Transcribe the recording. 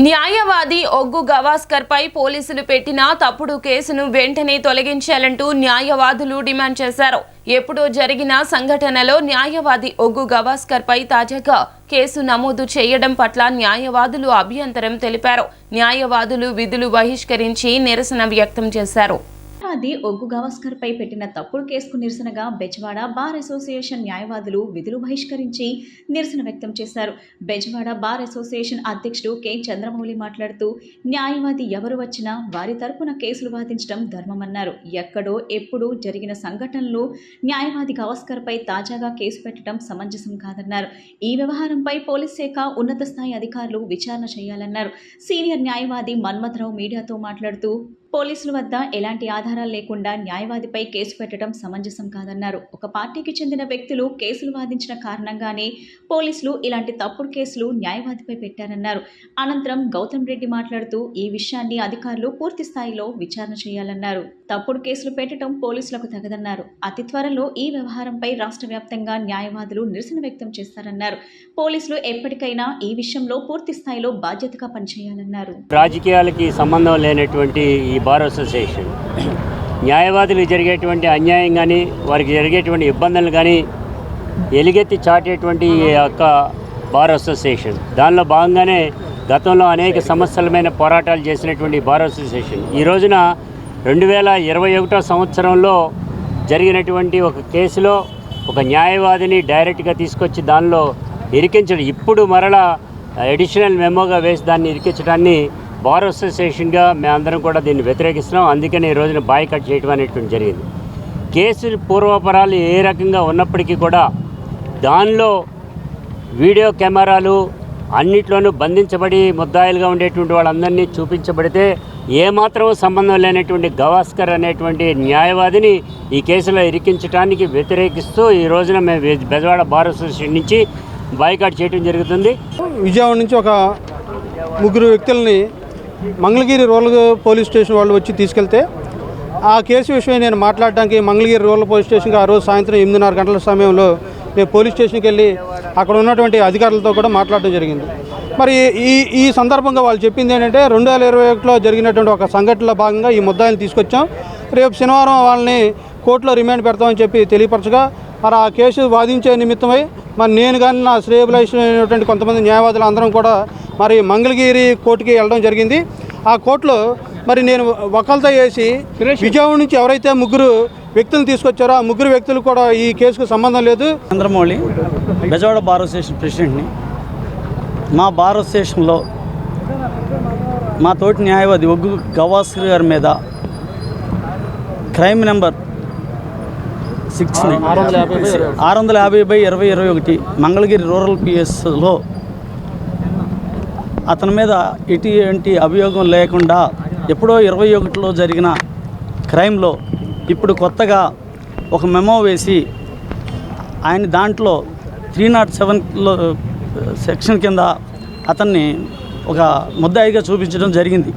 న్యాయవాది ఒగ్గు గవాస్కర్ పై పోలీసులు పెట్టిన తప్పుడు కేసును వెంటనే తొలగించాలంటూ న్యాయవాదులు డిమాండ్ చేశారు. ఎప్పుడో జరిగిన సంఘటనలో న్యాయవాది ఒగ్గు గవాస్కర్ పై తాజాగా కేసు నమోదు చేయడం పట్ల న్యాయవాదులు అభ్యంతరం తెలిపారు. న్యాయవాదులు విధులు బహిష్కరించి నిరసన వ్యక్తం చేశారు. న్యాయవాది ఒగ్గు గవాస్కర్ పై పెట్టిన తప్పుడు కేసుకు నిరసనగా బెజవాడ బార్ అసోసియేషన్ న్యాయవాదులు విధులు బహిష్కరించి నిరసన వ్యక్తం చేశారు. బెజవాడ బార్ అసోసియేషన్ అధ్యక్షుడు కె చంద్రమౌళి మాట్లాడుతూ న్యాయవాది ఎవరు వచ్చినా వారి తరపున కేసులు వాదించడం ధర్మమన్నారు. ఎక్కడో ఎప్పుడు జరిగిన సంఘటనలు న్యాయవాది గవాస్కర్ పై తాజాగా కేసు పెట్టడం సమంజసం కాదన్నారు. ఈ వ్యవహారంపై పోలీస్ శాఖ ఉన్నత స్థాయి అధికారులు విచారణ చేయాలన్నారు. సీనియర్ న్యాయవాది మన్మథరావు మీడియాతో మాట్లాడుతూ పోలీసుల వద్ద ఎలాంటి ఆధారాలు లేకుండా న్యాయవాదిపై కేసు పెట్టడం సమంజసం కాదన్నారు. ఒక పార్టీకి చెందిన వ్యక్తులు కేసులు వాదించిన కారణంగానే పోలీసులు ఇలాంటి తప్పుడు కేసులు న్యాయవాదిపై పెట్టారన్నారు. అనంతరం గౌతమ్ రెడ్డి మాట్లాడుతూ ఈ విషయాన్ని అధికారులు పూర్తి స్థాయిలో విచారణ చేయాలన్నారు. తప్పుడు కేసులు పెట్టడం పోలీసులకు తగదన్నారు. అతి త్వరలో ఈ వ్యవహారంపై రాష్ట్ర వ్యాప్తంగా న్యాయవాదులు నిరసన వ్యక్తం చేస్తారన్నారు. పోలీసులు ఎప్పటికైనా ఈ విషయంలో పూర్తి స్థాయిలో బాధ్యతగా పనిచేయాలన్నారు. రాజకీయాలకి సంబంధం లేనటువంటి ఈ బార్ అసోసియేషన్ న్యాయవాదులకు జరిగేటువంటి అన్యాయం కానీ వారికి జరిగేటువంటి ఇబ్బందులు కానీ ఎలుగెత్తి చాటేటువంటి ఈ యొక్క బార్ అసోసియేషన్, దానిలో భాగంగానే గతంలో అనేక సమస్యల మీద పోరాటాలు చేసినటువంటి బార్ అసోసియేషన్ ఈ రోజున 2021 సంవత్సరంలో జరిగినటువంటి ఒక కేసులో ఒక న్యాయవాదిని డైరెక్ట్గా తీసుకొచ్చి దానిలో ఇరికించడం, ఇప్పుడు మరలా అడిషనల్ మెమోగా వేసి దాన్ని ఇరికించడాన్ని బార్ అసోసియేషన్గా మేమందరం కూడా దీన్ని వ్యతిరేకిస్తున్నాం. అందుకని ఈ రోజున బాయ్కాట్ చేయడం అనేటువంటి జరిగింది. కేసు పూర్వాపరాలు ఏ రకంగా ఉన్నప్పటికీ కూడా దానిలో వీడియో కెమెరాలు అన్నిట్లోనూ బంధించబడి ముద్దాయిలుగా ఉండేటువంటి వాళ్ళందరినీ చూపించబడితే ఏమాత్రం సంబంధం లేనటువంటి గవాస్కర్ అనేటువంటి న్యాయవాదిని ఈ కేసులో ఇరికించడానికి వ్యతిరేకిస్తూ ఈ రోజున మేము బెజవాడ బార్ అసోసియేషన్ నుంచి బాయ్కాట్ చేయడం జరుగుతుంది. విజయవాడ నుంచి ఒక ముగ్గురు వ్యక్తుల్ని మంగళగిరి రూరల్ పోలీస్ స్టేషన్ వాళ్ళు వచ్చి తీసుకెళ్తే ఆ కేసు విషయం నేను మాట్లాడడానికి మంగళగిరి రూరల్ పోలీస్ స్టేషన్కి ఆ రోజు సాయంత్రం 8:30 గంటల సమయంలో నేను పోలీస్ స్టేషన్కి వెళ్ళి అక్కడ ఉన్నటువంటి అధికారులతో కూడా మాట్లాడడం జరిగింది. మరి ఈ సందర్భంగా వాళ్ళు చెప్పింది ఏంటంటే 2021లో జరిగినటువంటి ఒక సంఘటనలో భాగంగా ఈ ముద్దాయిని తీసుకొచ్చాం, రేపు శనివారం వాళ్ళని కోర్టులో రిమాండ్ పెడతామని చెప్పి తెలియపరచగా మరి ఆ కేసు వాదించే నిమిత్తమై మరి నేను కానీ నా శ్రేయభిలాషైనటువంటి కొంతమంది న్యాయవాదులు అందరం కూడా మరి మంగళగిరి కోర్టుకి వెళ్ళడం జరిగింది. ఆ కోర్టులో మరి నేను వకాల్తా చేసి విజయవాడ నుంచి ఎవరైతే ముగ్గురు వ్యక్తులను తీసుకొచ్చారో ఆ ముగ్గురు వ్యక్తులు కూడా ఈ కేసుకు సంబంధం లేదు. చంద్రమౌళి, బెజవాడ బార్ అసోసియేషన్ ప్రెసిడెంట్ని. మా బార్ అసోసియేషన్లో మా తోటి న్యాయవాది ఒగ్గు గవాస్కర్ గారి మీద క్రైమ్ నెంబర్ 650/2021 మంగళగిరి రూరల్ పిఎస్లో అతని మీద ఎటువంటి అభియోగం లేకుండా ఎప్పుడో 2021లో జరిగిన క్రైమ్లో ఇప్పుడు కొత్తగా ఒక మెమో వేసి ఆయన దాంట్లో 307 సెక్షన్ కింద అతన్ని ఒక ముద్దాయిగా చూపించడం జరిగింది.